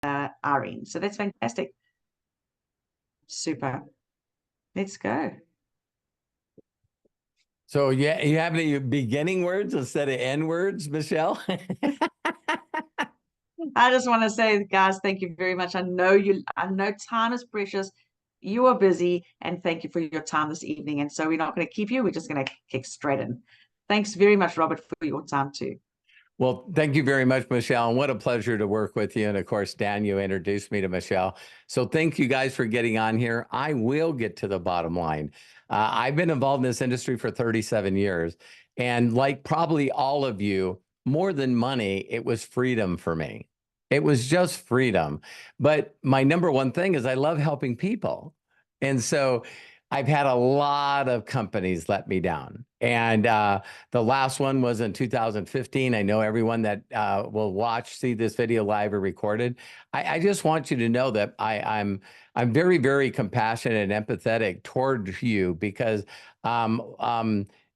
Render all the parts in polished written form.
our end. So that's fantastic. Super. Let's go. So yeah, you have any beginning words instead of end words, Michelle? I just want to say, guys, thank you very much. I know time is precious. You are busy, and thank you for your time this evening. And so we're not going to keep you. We're just going to kick straight in. Thanks very much, Robert, for your time too. Well, thank you very much, Michelle. And what a pleasure to work with you. And of course, Dan, you introduced me to Michelle. So thank you guys for getting on here. I will get to the bottom line. I've been involved in this industry for 37 years. And like probably all of you, more than money, it was freedom for me. It was just freedom. But my number one thing is I love helping people. And so I've had a lot of companies let me down. And the last one was in 2015. I know everyone that will see this video live or recorded. I just want you to know that I'm very, very compassionate and empathetic toward you because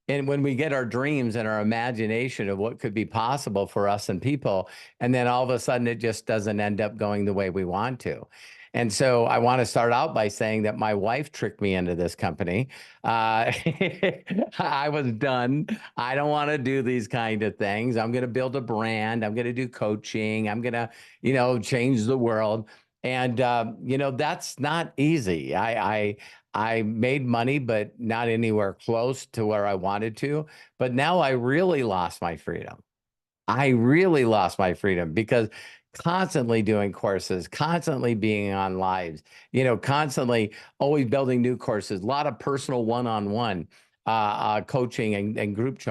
and when we get our dreams and our imagination of what could be possible for us and people, and then all of a sudden it just doesn't end up going the way we want to. And so I want to start out by saying that my wife tricked me into this company. I was done. I don't want to do these kind of things. I'm going to build a brand. I'm going to do coaching. I'm going to, change the world. And, that's not easy. I made money, but not anywhere close to where I wanted to. But now I really lost my freedom. I really lost my freedom because constantly doing courses, constantly being on lives, constantly always building new courses, a lot of personal one-on-one coaching and group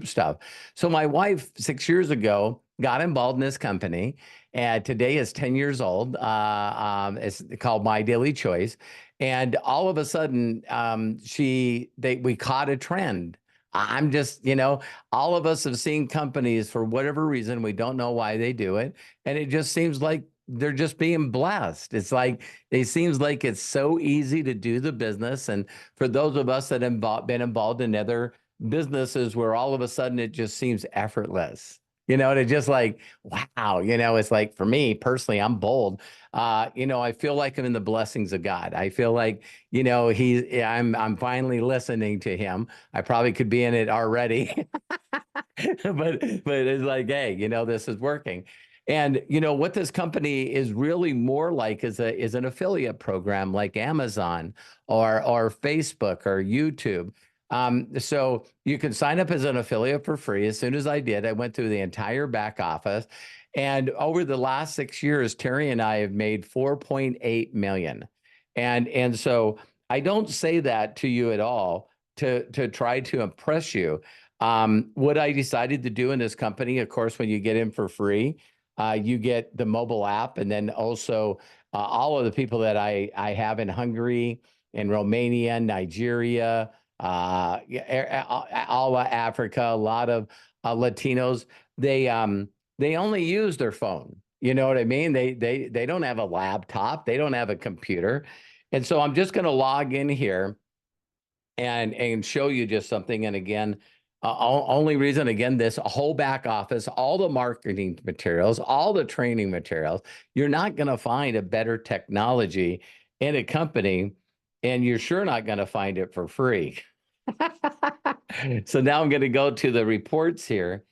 stuff. So my wife 6 years ago got involved in this company, and today is 10 years old. It's called My Daily Choice. And all of a sudden, we caught a trend. I'm just, all of us have seen companies for whatever reason, we don't know why they do it. And it just seems like they're just being blessed. It's like, it seems like it's so easy to do the business. And for those of us that have been involved in other businesses where all of a sudden it just seems effortless. And it's just like, wow, it's like for me personally, I'm bold. I feel like I'm in the blessings of God. I feel like, I'm finally listening to him. I probably could be in it already, but it's like, hey, this is working. And what this company is really more like is an affiliate program like Amazon or Facebook or YouTube. So you can sign up as an affiliate for free. As soon as I did, I went through the entire back office. And over the last 6 years, Terry and I have made 4.8 million. And so I don't say that to you at all to try to impress you. What I decided to do in this company, of course, when you get in for free, you get the mobile app, and then also all of the people that I have in Hungary, in Romania, Nigeria, all of Africa, a lot of Latinos. They only use their phone. You know what I mean? They don't have a laptop. They don't have a computer. And so I'm just going to log in here and show you just something. And again, only reason, again, this whole back office, all the marketing materials, all the training materials, you're not going to find a better technology in a company, and you're sure not going to find it for free. So now I'm going to go to the reports here,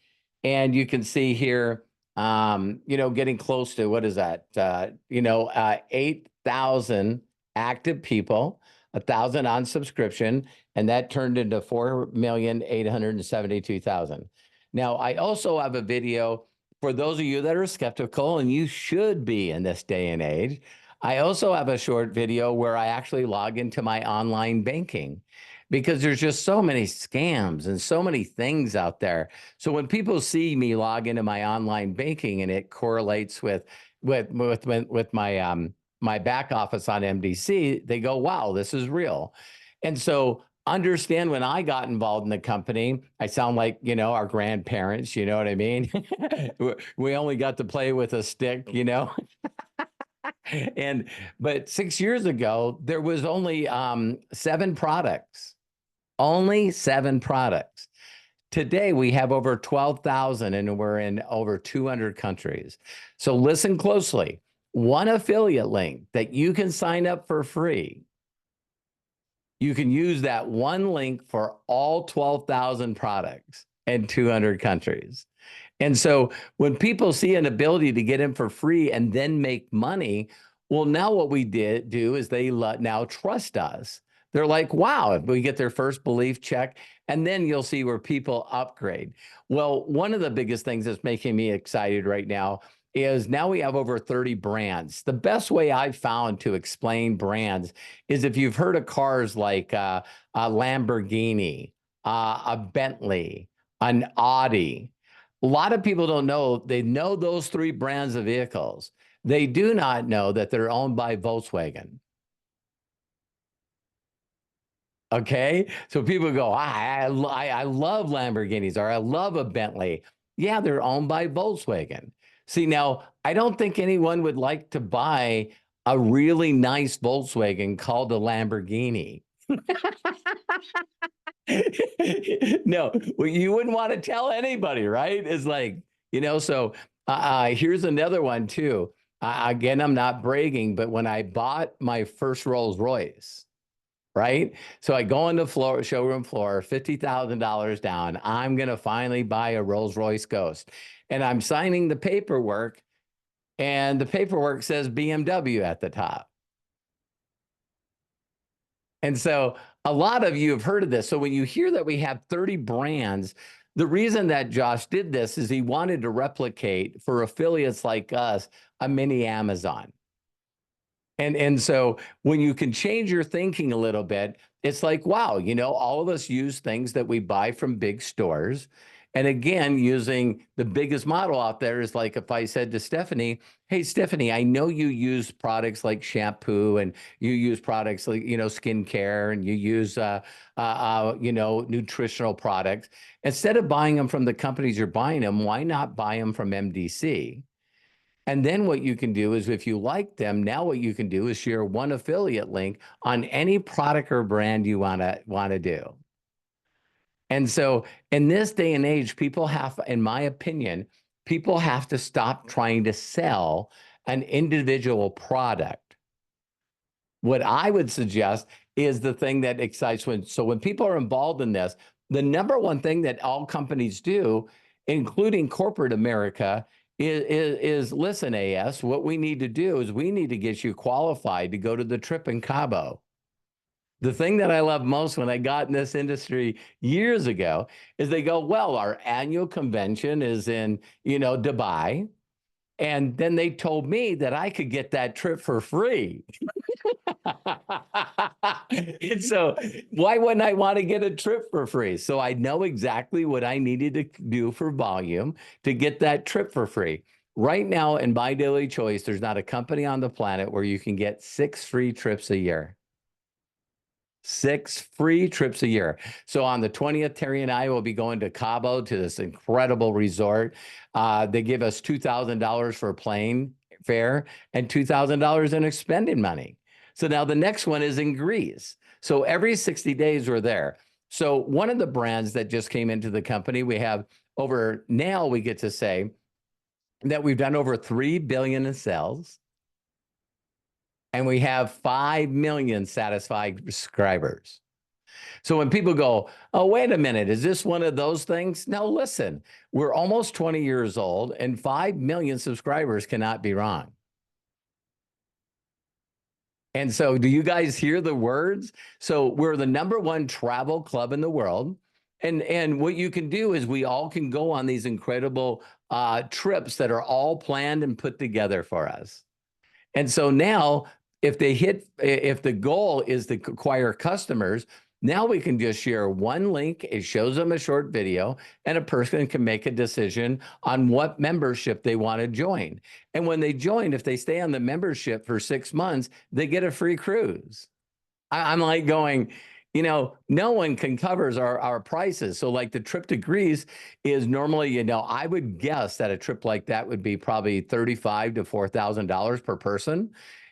and you can see here, getting close to, what is that? 8,000 active people, 1,000 on subscription, and that turned into 4,872,000. Now, I also have a video for those of you that are skeptical, and you should be in this day and age. I also have a short video where I actually log into my online banking, because there's just so many scams and so many things out there. So when people see me log into my online banking and it correlates with my my back office on MDC, they go, wow, this is real. And so understand, when I got involved in the company, I sound like, our grandparents, you know what I mean? We only got to play with a stick, but 6 years ago, there was only 7 products. Only 7 products. Today, we have over 12,000 and we're in over 200 countries. So listen closely. One affiliate link that you can sign up for free. You can use that one link for all 12,000 products in 200 countries. And so when people see an ability to get in for free and then make money, well, now what we did do is they now trust us. They're like, wow, if we get their first belief check, and then you'll see where people upgrade. Well, one of the biggest things that's making me excited right now is now we have over 30 brands. The best way I've found to explain brands is if you've heard of cars like a Lamborghini, a Bentley, an Audi. A lot of people don't know, they know those three brands of vehicles. They do not know that they're owned by Volkswagen. Okay, so people go, I love Lamborghinis or I love a Bentley. Yeah, they're owned by Volkswagen. See, now, I don't think anyone would like to buy a really nice Volkswagen called a Lamborghini. No, well, you wouldn't want to tell anybody, right? It's like, so here's another one too. Again, I'm not bragging, but when I bought my first Rolls Royce, right? So I go on the floor, showroom floor, $50,000 down. I'm going to finally buy a Rolls Royce Ghost. And I'm signing the paperwork, and the paperwork says BMW at the top. And so a lot of you have heard of this. So when you hear that we have 30 brands, the reason that Josh did this is he wanted to replicate for affiliates like us a mini Amazon. And so when you can change your thinking a little bit, it's like, wow, all of us use things that we buy from big stores. And again, using the biggest model out there is like if I said to Stephanie, hey, Stephanie, I know you use products like shampoo and you use products like, skincare and you use, nutritional products. Instead of buying them from the companies you're buying them, why not buy them from MDC? And then what you can do is if you like them, now what you can do is share one affiliate link on any product or brand you want to do. And so in this day and age, people have, in my opinion, people have to stop trying to sell an individual product. What I would suggest is the thing that excites when people are involved in this, the number one thing that all companies do, including corporate America, is listen, AS, what we need to do is we need to get you qualified to go to the trip in Cabo. The thing that I love most when I got in this industry years ago is they go, well, our annual convention is in, Dubai. And then they told me that I could get that trip for free. And so why wouldn't I want to get a trip for free? So I know exactly what I needed to do for volume to get that trip for free. Right now in My Daily Choice, there's not a company on the planet where you can get 6 free trips a year. 6 free trips a year. So on the 20th, Terry and I will be going to Cabo, to this incredible resort. They give us $2,000 for plane fare and $2,000 in expended money. So now the next one is in Greece. So every 60 days we're there. So one of the brands that just came into the company, we have over, now we get to say that we've done over 3 billion in sales. And we have 5 million satisfied subscribers. So when people go, oh, wait a minute, is this one of those things? No, listen, we're almost 20 years old and 5 million subscribers cannot be wrong. And so do you guys hear the words? So we're the #1 travel club in the world. And what you can do is we all can go on these incredible trips that are all planned and put together for us. And so now if the goal is to acquire customers, now we can just share one link. It shows them a short video and a person can make a decision on what membership they want to join. And when they join, if they stay on the membership for 6 months, they get a free cruise. I'm like going, no one can cover our prices. So like the trip to Greece is normally, I would guess that a trip like that would be probably $35,000 to $4,000 per person.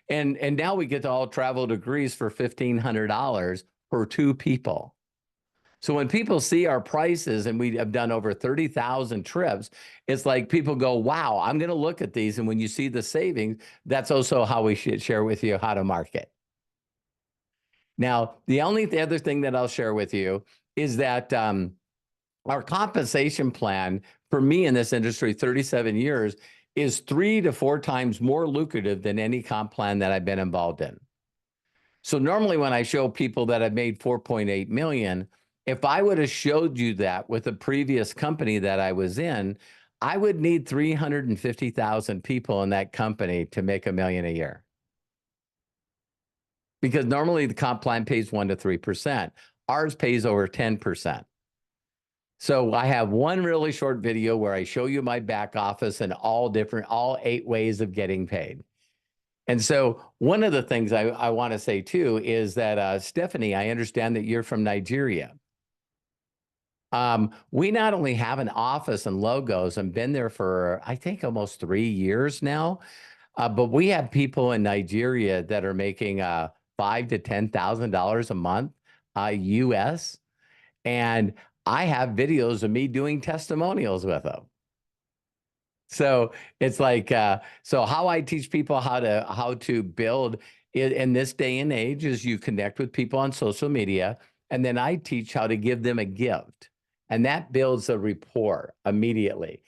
And now we get to all travel to Greece for $1,500 for 2 people. So when people see our prices, and we have done over 30,000 trips, it's like people go, wow, I'm going to look at these. And when you see the savings, that's also how we should share with you how to market. Now, the other thing that I'll share with you is that our compensation plan for me in this industry, 37 years, is 3 to 4 times more lucrative than any comp plan that I've been involved in. So normally when I show people that I've made 4.8 million, if I would have showed you that with a previous company that I was in, I would need 350,000 people in that company to make $1 million a year. Because normally the comp plan pays 1 to 3%. Ours pays over 10%. So I have one really short video where I show you my back office and all 8 ways of getting paid. And so one of the things I want to say too is that, Stephanie, I understand that you're from Nigeria. We not only have an office and logos and been there for, I think, almost 3 years now, but we have people in Nigeria that are making $5,000 to $10,000 a month, US. And I have videos of me doing testimonials with them. So it's like, so how I teach people how to build in this day and age is you connect with people on social media, and then I teach how to give them a gift, and that builds a rapport immediately.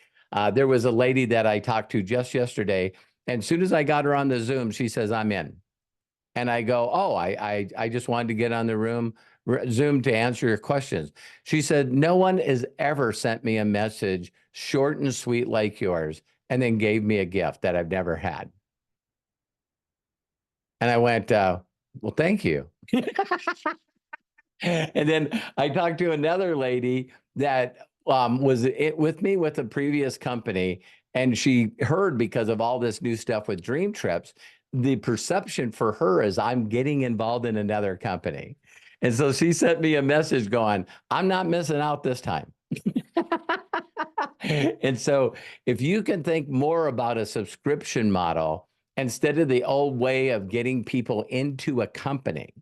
There was a lady that I talked to just yesterday, and as soon as I got her on the Zoom, she says, I'm in. And I go, oh, I just wanted to get on the Zoom to answer your questions. She said, no one has ever sent me a message short and sweet like yours, and then gave me a gift that I've never had. And I went, well, thank you. And then I talked to another lady that was with me with a previous company, and she heard, because of all this new stuff with Dream Trips, the perception for her is I'm getting involved in another company. And so she sent me a message going, I'm not missing out this time. And so if you can think more about a subscription model instead of the old way of getting people into a company,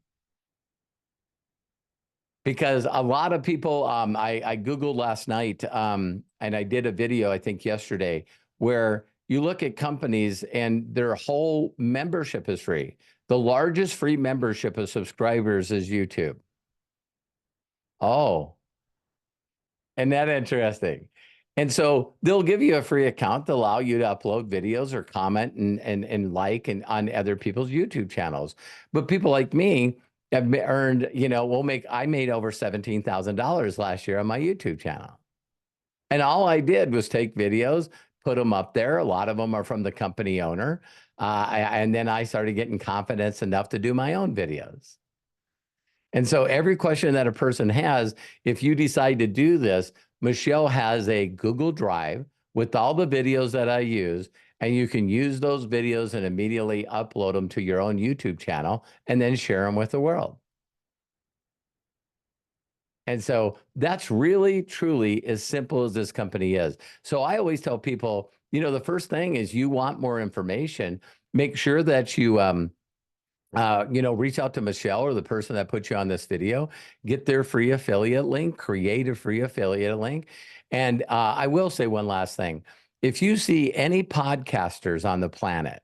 because a lot of people, I Googled last night, and I did a video, I think yesterday, where you look at companies and their whole membership is free. The largest free membership of subscribers is YouTube. Oh, isn't that interesting? And so they'll give you a free account to allow you to upload videos or comment and like on other people's YouTube channels. But people like me have earned, I made over $17,000 last year on my YouTube channel. And all I did was take videos, put them up there. A lot of them are from the company owner. And then I started getting confidence enough to do my own videos. And so every question that a person has, if you decide to do this, Michelle has a Google Drive with all the videos that I use, and you can use those videos and immediately upload them to your own YouTube channel and then share them with the world. And so that's really, truly as simple as this company is. So I always tell people, the first thing is you want more information, make sure that you, reach out to Michelle or the person that put you on this video, get their free affiliate link, create a free affiliate link. And I will say one last thing. If you see any podcasters on the planet,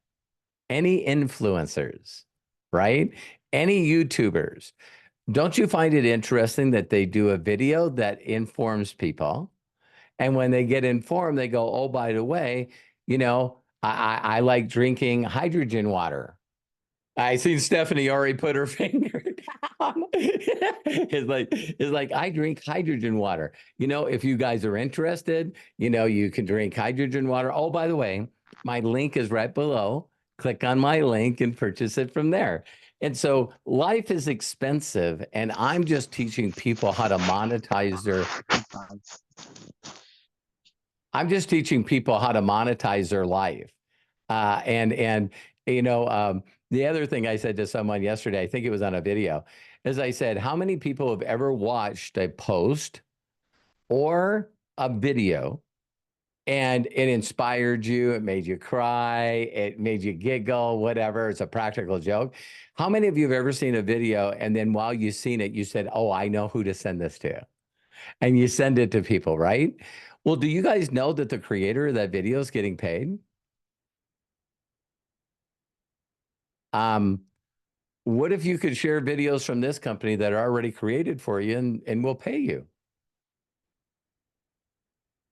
any influencers, right? Any YouTubers, don't you find it interesting that they do a video that informs people? And when they get informed, they go, oh, by the way, I like drinking hydrogen water. I seen Stephanie already put her finger down. It's like I drink hydrogen water. If you guys are interested, you can drink hydrogen water. Oh, by the way, my link is right below. Click on my link and purchase it from there. And so life is expensive, and I'm just teaching people how to monetize their life. The other thing I said to someone yesterday, I think it was on a video, is I said, how many people have ever watched a post or a video and it inspired you, it made you cry, it made you giggle, whatever, it's a practical joke? How many of you have ever seen a video and then while you've seen it, you said, oh, I know who to send this to? and you send it to people, right? Well, do you guys know that the creator of that video is getting paid? Um, what if you could share videos from this company that are already created for you and we'll pay you?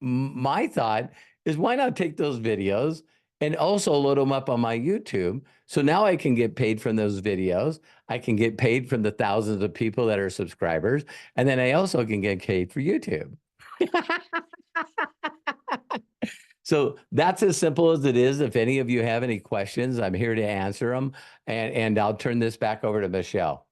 My thought is why not take those videos and also load them up on my YouTube? So now I can get paid from those videos. I can get paid from the thousands of people that are subscribers. And then I also can get paid for YouTube. So that's as simple as it is. If any of you have any questions, I'm here to answer them. And I'll turn this back over to Michelle.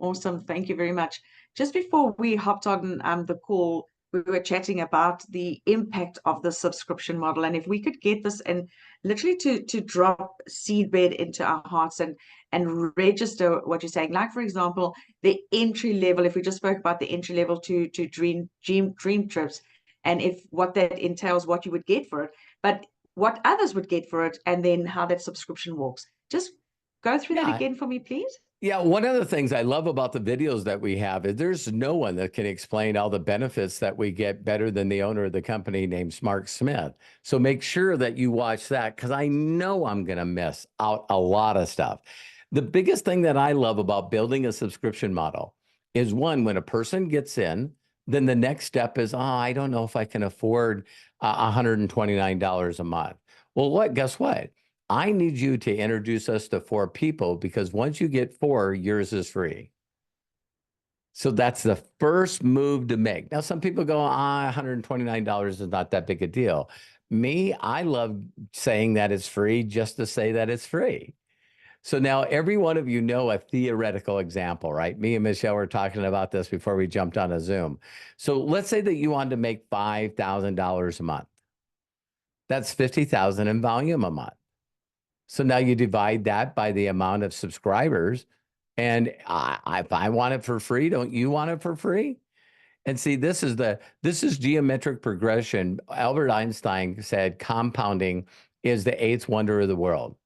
Awesome. Thank you very much. Just before we hopped on the call, we were chatting about the impact of the subscription model. And if we could get this and literally to drop seedbed into our hearts and register what you're saying, like for example, the entry level, if we just spoke about the entry level to dream trips, and if what that entails, what you would get for it, but what others would get for it, and then how that subscription works. Just go through that Yeah. again for me, please. Yeah, one of the things I love about the videos that we have is there's no one that can explain all the benefits that we get better than the owner of the company named Mark Smith. So make sure that you watch that because I know I'm going to miss out a lot of stuff. The biggest thing that I love about building a subscription model is one, when a person gets in, then the next step is, I don't know if I can afford $129 a month. Well, guess what? I need you to introduce us to 4 people because once you get 4, yours is free. So that's the first move to make. Now, some people go, $129 is not that big a deal. Me, I love saying that it's free just to say that it's free. So now every one of you know a theoretical example, right? Me and Michelle were talking about this before we jumped on a Zoom. So let's say that you wanted to make $5,000 a month. That's $50,000 in volume a month. So now you divide that by the amount of subscribers. And if I want it for free, don't you want it for free? And see, this is geometric progression. Albert Einstein said compounding is the 8th wonder of the world.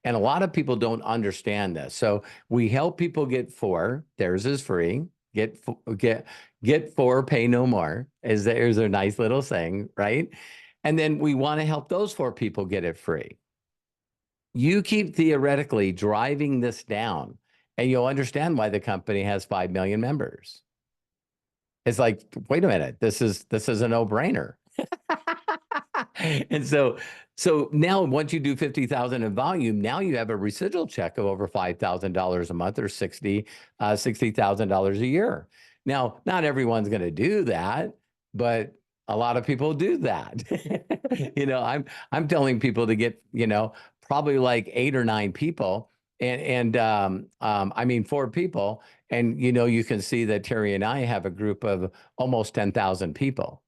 And a lot of people don't understand this. So we help people get 4. Theirs is free. Get 4, pay no more. There's a nice little saying, right? And then we want to help those 4 people get it free. You keep theoretically driving this down, and you'll understand why the company has 5 million members. It's like, wait a minute, this is a no-brainer. And so now once you do 50,000 in volume, now you have a residual check of over $5,000 a month or $60,000 a year. Now, not everyone's going to do that, but a lot of people do that. I'm telling people to get, probably like 8 or 9 people and I mean 4 people. And, you can see that Terry and I have a group of almost 10,000 people.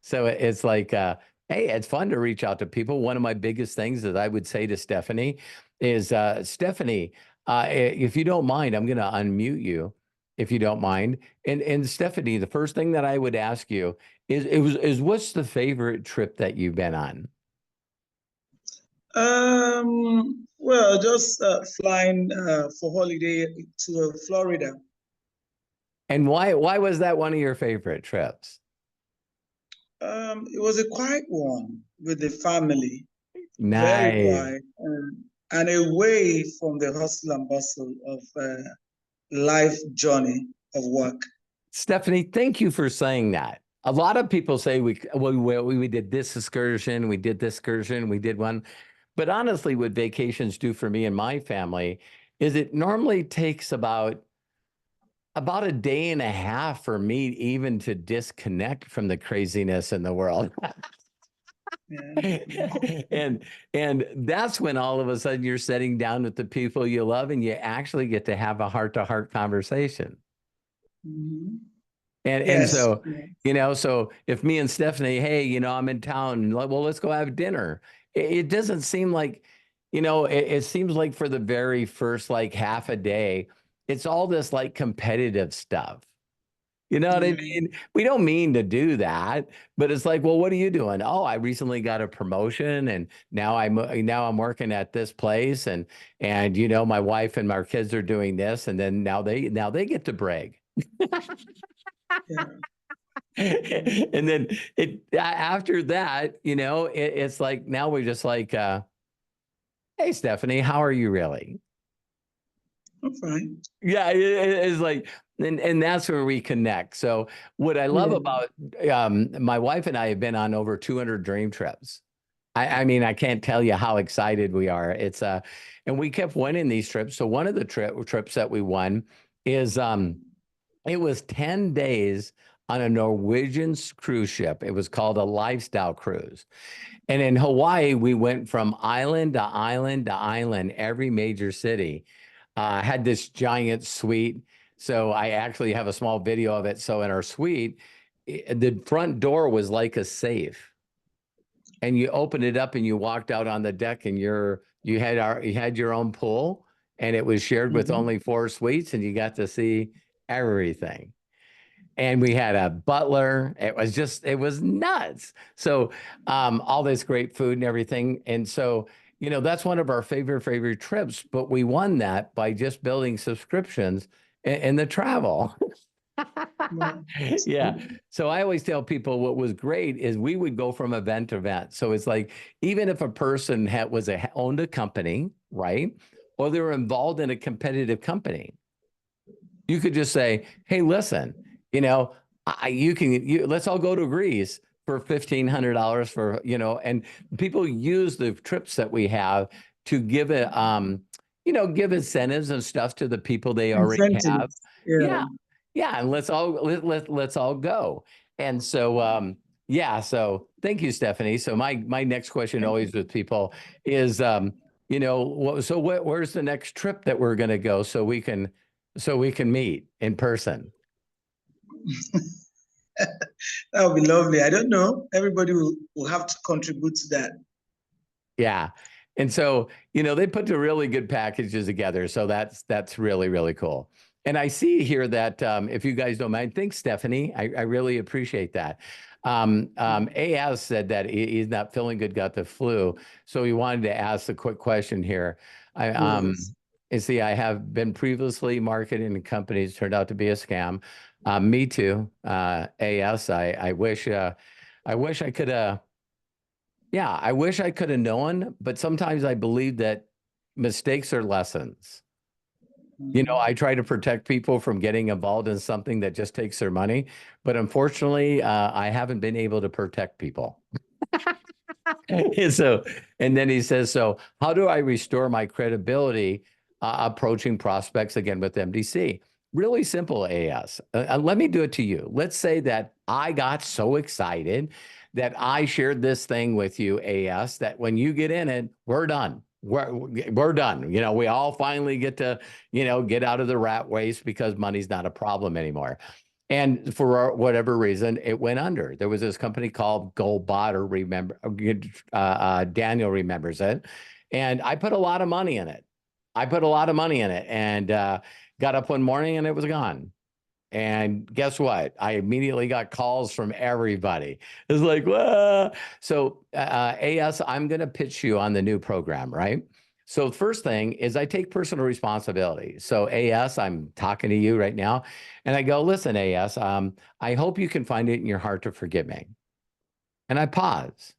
So it's like, hey, it's fun to reach out to people. One of my biggest things that I would say to Stephanie is, Stephanie, if you don't mind, I'm going to unmute you if you don't mind. And Stephanie, the first thing that I would ask you is what's the favorite trip that you've been on? Well, just flying for holiday to Florida. And why was that one of your favorite trips? It was a quiet one with the family. Nice. Very quiet and away from the hustle and bustle of life journey of work. Stephanie, thank you for saying that. A lot of people say we did this excursion, we did this excursion, we did one. But honestly, what vacations do for me and my family is it normally takes about a day and a half for me even to disconnect from the craziness in the world. And that's when all of a sudden you're sitting down with the people you love and you actually get to have a heart-to-heart conversation. Mm-hmm. And so, so if me and Stephanie, hey, I'm in town, well, let's go have dinner. It doesn't seem like, it seems like for the very first like half a day, it's all this like competitive stuff. You know what I mean? We don't mean to do that, but it's like, well, what are you doing? Oh, I recently got a promotion and now I'm working at this place and my wife and my kids are doing this. And then now they get to brag. Yeah. And then after that, it's like, now we're just like, hey, Stephanie, how are you really? I'm fine. Yeah, it's like, and that's where we connect. So what I love about my wife and I have been on over 200 dream trips. I mean, I can't tell you how excited we are. It's and we kept winning these trips. So one of the trips that we won is it was 10 days on a Norwegian cruise ship. It was called a lifestyle cruise. And in Hawaii, we went from island to island to island, every major city. Had this giant suite. So I actually have a small video of it. So in our suite, the front door was like a safe. And you opened it up and you walked out on the deck, and you had your own pool, and it was shared with only 4 suites, and you got to see everything. And we had a butler. It was nuts. So all this great food and everything. And so, that's one of our favorite trips, but we won that by just building subscriptions in the travel. Yeah. So I always tell people what was great is we would go from event to event. So it's like, even if a person owned a company, right? Or they were involved in a competitive company, you could just say, hey, listen, let's all go to Greece for $1,500 for, and people use the trips that we have to give give incentives and stuff to the people they already have. Yeah. Yeah. And let's all go. And so, so thank you, Stephanie. So my next question always with people is, where's the next trip that we're going to go so we can meet in person? That would be lovely. I don't know. Everybody will have to contribute to that. Yeah. And so, they put the really good packages together. So that's really, really cool. And I see here that if you guys don't mind, thanks, Stephanie. I really appreciate that. AS said that he's not feeling good, got the flu. So he wanted to ask a quick question here. I have been previously marketed in companies, turned out to be a scam. Me too. AS, I wish I could have. Yeah, I wish I could have known, but sometimes I believe that mistakes are lessons. I try to protect people from getting involved in something that just takes their money, but unfortunately, I haven't been able to protect people. And then he says, so how do I restore my credibility approaching prospects again with MDC? Really simple, AS. Let me do it to you. Let's say that I got so excited that I shared this thing with you, AS, that when you get in it, we're done. We're done. We all finally get to, get out of the rat race because money's not a problem anymore. And for whatever reason, it went under. There was this company called Goldbot, Daniel remembers it. And I put a lot of money in it. And got up one morning and it was gone. And guess what? I immediately got calls from everybody. It's like, whoa. So AS, I'm going to pitch you on the new program, right? So first thing is I take personal responsibility. So AS, I'm talking to you right now. And I go, listen, AS, I hope you can find it in your heart to forgive me. And I pause.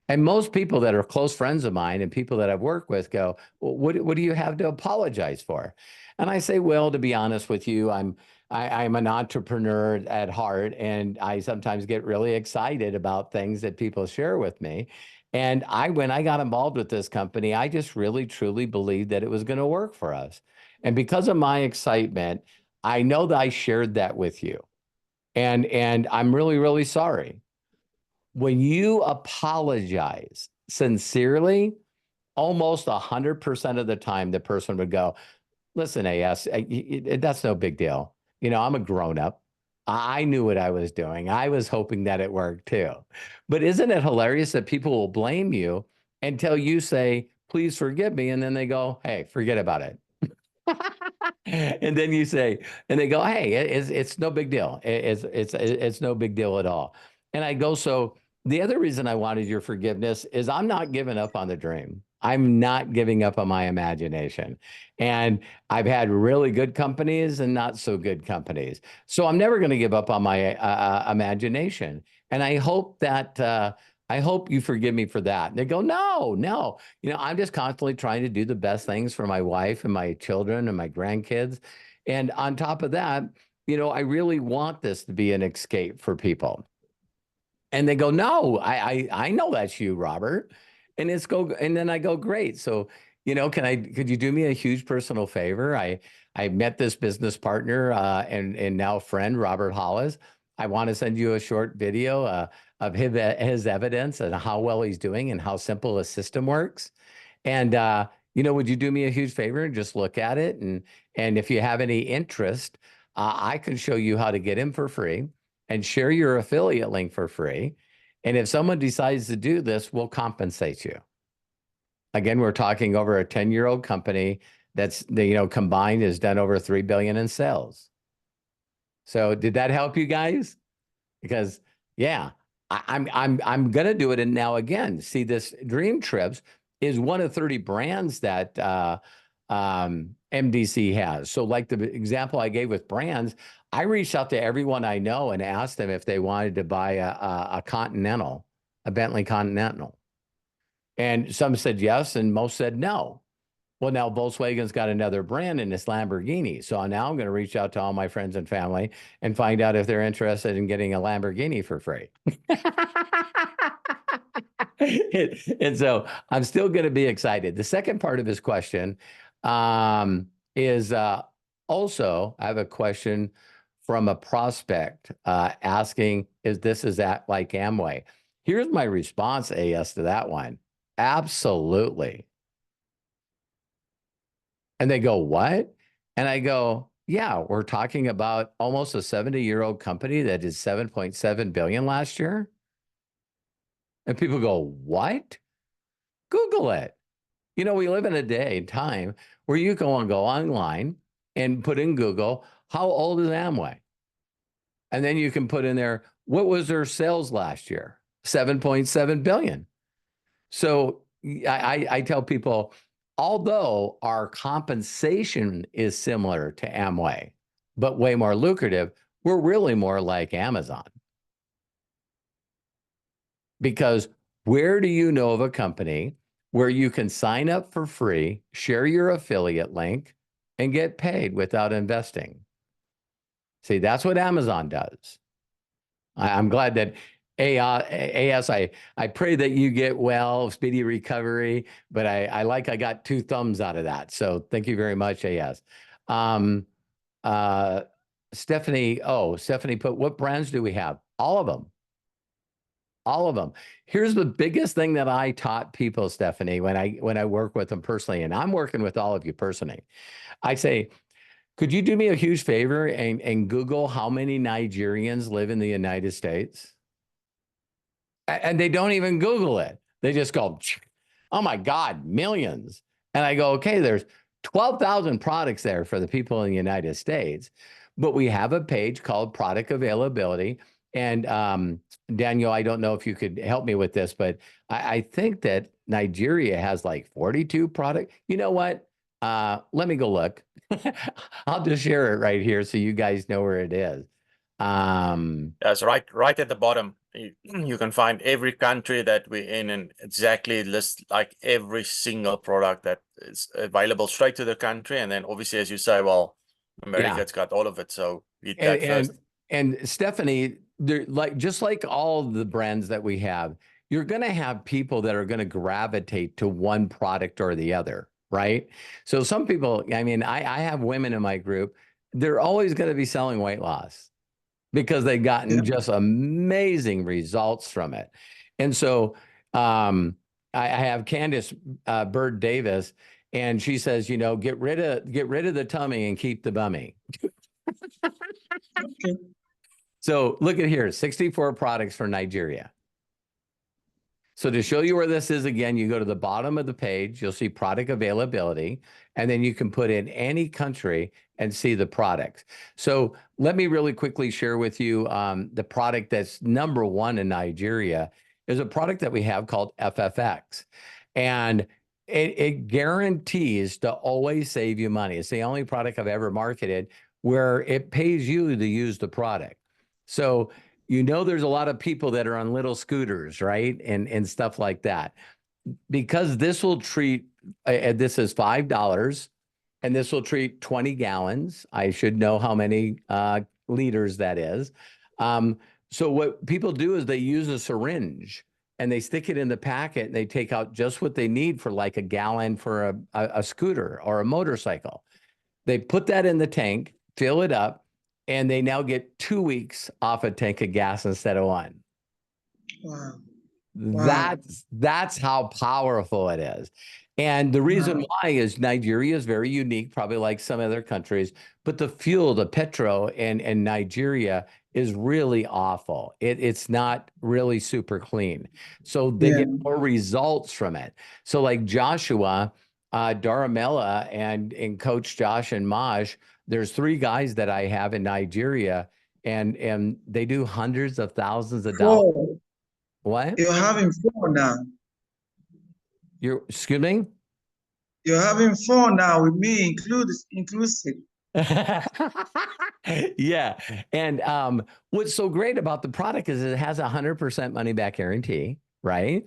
And most people that are close friends of mine and people that I've worked with go, well, what do you have to apologize for? And I say, well, to be honest with you, I'm an entrepreneur at heart, and I sometimes get really excited about things that people share with me. And when I got involved with this company, I just really, truly believed that it was going to work for us. And because of my excitement, I know that I shared that with you. And I'm really, really sorry. When you apologize sincerely, almost 100% of the time, the person would go, listen, AS, that's no big deal. I'm a grown up. I knew what I was doing. I was hoping that it worked too. But isn't it hilarious that people will blame you until you say, please forgive me. And then they go, hey, forget about it. And then you say, and they go, hey, it's no big deal. It's no big deal at all. And I go, so the other reason I wanted your forgiveness is I'm not giving up on the dream. I'm not giving up on my imagination. And I've had really good companies and not so good companies. So I'm never going to give up on my imagination. And I hope you forgive me for that. And they go, no, no. I'm just constantly trying to do the best things for my wife and my children and my grandkids. And on top of that, I really want this to be an escape for people. And they go, no, I know that's you, Robert. And then I go, great. So, could you do me a huge personal favor? I met this business partner and now friend, Robert Hollis. I want to send you a short video of his evidence and how well he's doing and how simple his system works. And, would you do me a huge favor and just look at it? And if you have any interest, I can show you how to get in for free and share your affiliate link for free. And if someone decides to do this, we'll compensate you. Again, we're talking over a 10-year-old company that's, combined has done over $3 billion in sales. So did that help you guys? Because yeah, I'm gonna do it. And now again, see, this Dream Trips is one of 30 brands that MDC has. So like the example I gave with brands, I reached out to everyone I know and asked them if they wanted to buy a Continental, a Bentley Continental. And some said yes, and most said no. Well, now Volkswagen's got another brand, and it's Lamborghini. So now I'm going to reach out to all my friends and family and find out if they're interested in getting a Lamborghini for free. And so I'm still going to be excited. The second part of his question is also, I have a question from a prospect asking, is that like Amway? Here's my response, AS, to that one. Absolutely. And they go, what? And I go, yeah, we're talking about almost a 70-year-old company that did 7.7 billion last year. And people go, what? Google it. We live in a day and time where you go online and put in Google, how old is Amway? And then you can put in there, what was their sales last year? 7.7 billion. So I tell people, although our compensation is similar to Amway, but way more lucrative, we're really more like Amazon. Because where do you know of a company where you can sign up for free, share your affiliate link, and get paid without investing? See, that's what Amazon does. I'm glad that AS, I pray that you get well, speedy recovery, but I got 2 thumbs out of that. So thank you very much, AS. Stephanie put, what brands do we have? All of them. All of them. Here's the biggest thing that I taught people, Stephanie, when I work with them personally, and I'm working with all of you personally. I say, could you do me a huge favor and Google how many Nigerians live in the United States? And they don't even Google it. They just go, oh my God, millions. And I go, okay, there's 12,000 products there for the people in the United States, but we have a page called Product Availability. And Daniel, I don't know if you could help me with this, but I think that Nigeria has like 42 products. You know what? Let me go look. I'll just share it right here so you guys know where it is. That's right at the bottom. You can find every country that we're in and exactly list like every single product that is available straight to the country. And then obviously, as you say, well, America's got all of it. So read that first. And Stephanie, just like all the brands that we have, you're going to have people that are going to gravitate to one product or the other, right? So some people, I mean, I have women in my group, they're always going to be selling weight loss because they've gotten just amazing results from it. And so I have Candace Bird Davis, and she says, get rid of the tummy and keep the bummy. Okay. So look at here, 64 products for Nigeria. So to show you where this is again, you go to the bottom of the page, you'll see product availability, and then you can put in any country and see the products. So let me really quickly share with you the product that's #1 in Nigeria is a product that we have called FFX. And it guarantees to always save you money. It's the only product I've ever marketed where it pays you to use the product. So, there's a lot of people that are on little scooters, right? And stuff like that. Because this will treat, this is $5, and this will treat 20 gallons. I should know how many liters that is. So what people do is they use a syringe and they stick it in the packet and they take out just what they need for like a gallon for a scooter or a motorcycle. They put that in the tank, fill it up, and they now get 2 weeks off a tank of gas instead of one. Wow. That's how powerful it is. And the reason why is Nigeria is very unique, probably like some other countries, but the fuel, the petrol in Nigeria is really awful. It's not really super clean. So they get more results from it. So like Joshua, Daramella, and Coach Josh and Maj, there's 3 guys that I have in Nigeria, and they do hundreds of thousands of dollars. What? You're having 4 now. Excuse me? You're having 4 now with me inclusive. Yeah. And what's so great about the product is it has 100% money back guarantee, right?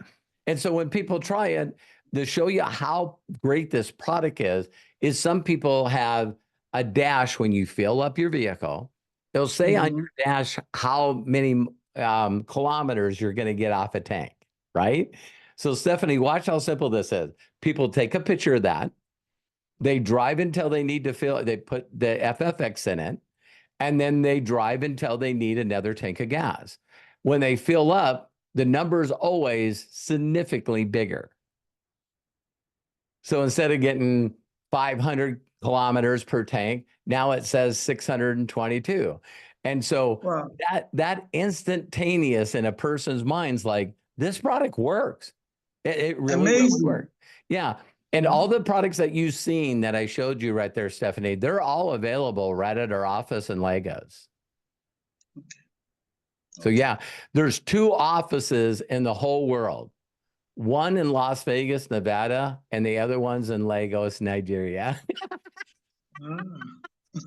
And so when people try it, to show you how great this product is some people have a dash when you fill up your vehicle. It'll say on your dash how many kilometers you're going to get off a tank, right? So Stephanie, watch how simple this is. People take a picture of that. They drive until they need to fill, they put the FFX in it, and then they drive until they need another tank of gas. When they fill up, the number is always significantly bigger. So instead of getting 500 kilometers per tank, now it says 622. And so that instantaneous in a person's mind's like, this product works. It really works. Yeah. And all the products that you've seen that I showed you right there, Stephanie, they're all available right at our office in Lagos. So yeah, there's 2 offices in the whole world. One in Las Vegas, Nevada, and the other one's in Lagos, Nigeria.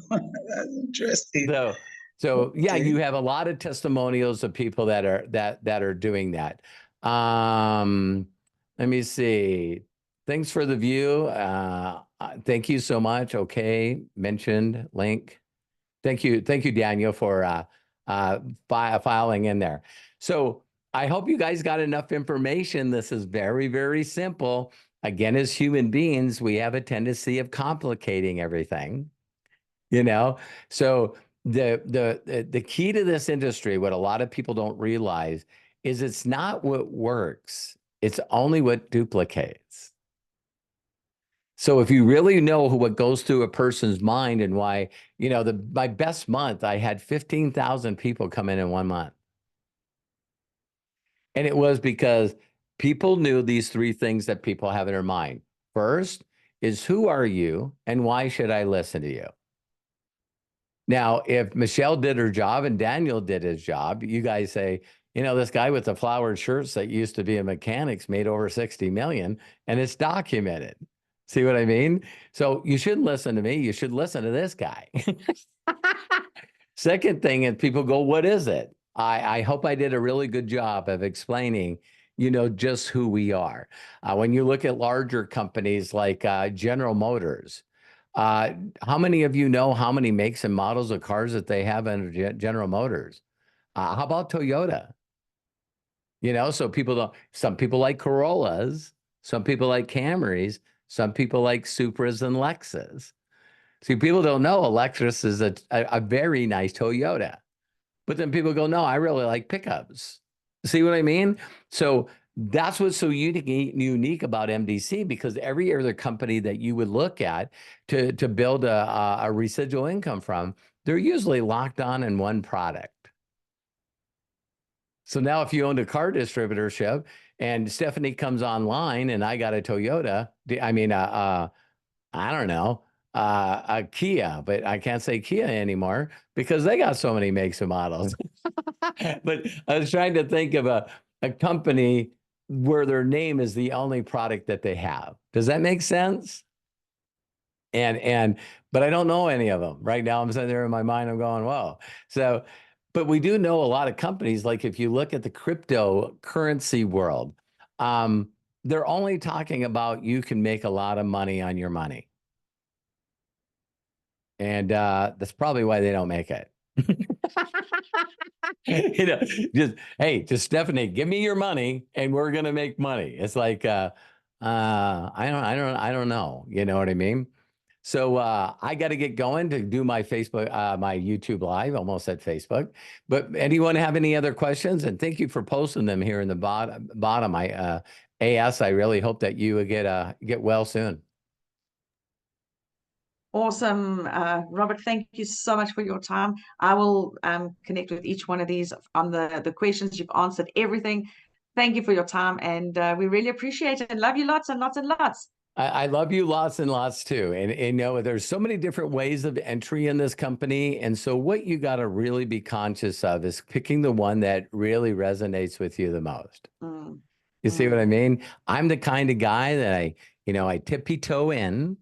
That's interesting. So yeah, you have a lot of testimonials of people that are doing that. Let me see. Thanks for the view. Thank you so much. Okay, mentioned link. Thank you, Daniel, for filing in there. So I hope you guys got enough information. This is very, very simple. Again, as human beings, we have a tendency of complicating everything, So the key to this industry, what a lot of people don't realize, is it's not what works. It's only what duplicates. So if you really know what goes through a person's mind and why, my best month, I had 15,000 people come in 1 month. And it was because people knew these 3 things that people have in their mind. First is, who are you and why should I listen to you? Now, if Michelle did her job and Daniel did his job, you guys say, this guy with the flowered shirts that used to be a mechanic's made over 60 million, and it's documented. See what I mean? So you shouldn't listen to me. You should listen to this guy. Second thing is, people go, what is it? I hope I did a really good job of explaining, just who we are. When you look at larger companies like General Motors, how many of you know how many makes and models of cars that they have in General Motors? How about Toyota? So some people like Corollas, some people like Camrys, some people like Supras and Lexus. See, people don't know a Lexus is a very nice Toyota. But then people go, no, I really like pickups. See what I mean? So that's what's so unique about MDC, because every other company that you would look at to build a residual income from, they're usually locked on in one product. So now if you owned a car distributorship and Stephanie comes online and I got a Toyota, I don't know, a Kia, but I can't say Kia anymore because they got so many makes and models. But I was trying to think of a company where their name is the only product that they have. Does that make sense? But I don't know any of them right now. I'm sitting there in my mind, I'm going, whoa. So, but we do know a lot of companies, like if you look at the cryptocurrency world, they're only talking about you can make a lot of money on your money. And that's probably why they don't make it. You know, just Stephanie, give me your money and we're gonna make money. It's like I don't know. You know what I mean? So I got to get going to do my Facebook, my YouTube live. Almost at Facebook. But anyone have any other questions? And thank you for posting them here in the bottom. I really hope that you get well soon. Awesome. Robert, thank you so much for your time. I will connect with each one of these on the questions. You've answered everything. Thank you for your time, and we really appreciate it and love you lots and lots and lots. I love you lots and lots too. And you know, there's so many different ways of entry in this company. And so what you got to really be conscious of is picking the one that really resonates with you the most. You see what I mean? I'm the kind of guy that I tippy-toe in.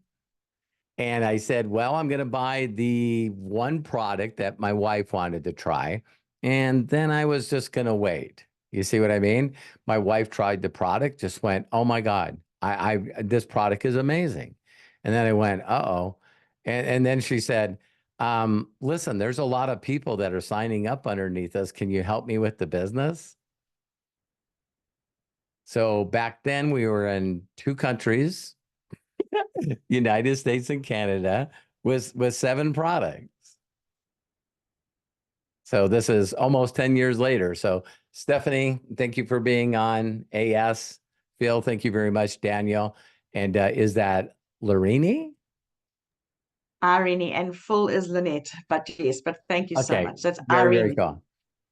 And I said, well, I'm going to buy the one product that my wife wanted to try. And then I was just going to wait. You see what I mean? My wife tried the product, just went, oh my God, this product is amazing. And then I went, uh-oh. And then she said, listen, there's a lot of people that are signing up underneath us. Can you help me with the business? So back then we were in 2 countries, United States and Canada, with 7 products. So this is almost 10 years later. So Stephanie, thank you for being on AS. Phil, thank you very much. Daniel. And is that Larini? Irene, and full is Lynette. But yes, but thank you so much. That's very, Irene. very cool.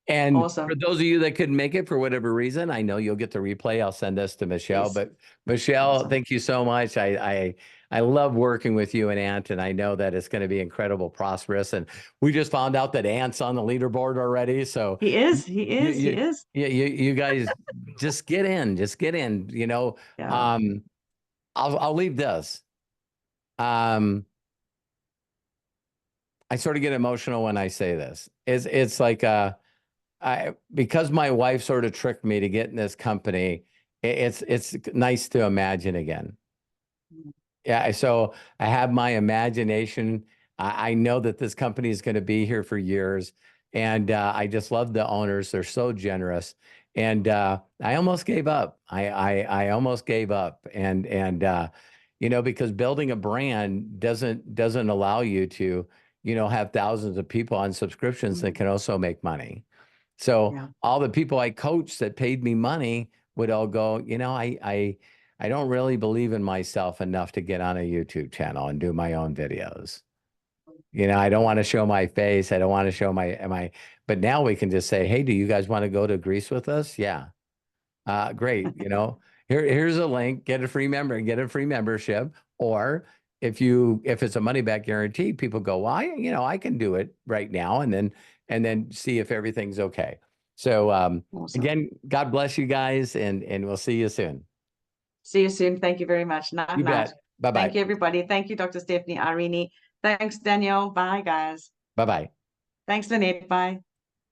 And awesome. For those of you that couldn't make it for whatever reason, I know you'll get the replay. I'll send this to Michelle. Yes. But Michelle, Awesome. Thank you so much. I love working with you and Ant, and I know that it's going to be incredible, prosperous. And we just found out that Ant's on the leaderboard already. So he is. Yeah, you guys just get in. You know, yeah. I'll leave this. I sort of get emotional when I say this. It's like because my wife sort of tricked me to get in this company, it's nice to imagine again. Yeah, so I have my imagination. I know that this company is going to be here for years, and I just love the owners. They're so generous, and I almost gave up. I almost gave up, and you know, because building a brand doesn't allow you to, you know, have thousands of people on subscriptions that can also make money. So all the people I coached that paid me money would all go, you know, I don't really believe in myself enough to get on a YouTube channel and do my own videos. You know, I don't want to show my face. I don't want to show but now we can just say, hey, do you guys want to go to Greece with us? Yeah. Great. You know, here's a link, get a free membership. Or if it's a money back guarantee, people go, well, I can do it right now. And then see if everything's okay. So awesome. Again, God bless you guys, and we'll see you soon. See you soon. Thank you very much. Night, you night. bet. Bye-bye. Thank you, everybody. Thank you, Dr. Stephanie, Irene. Thanks, Danielle. Bye, guys. Bye-bye. Thanks, Lynette. Bye.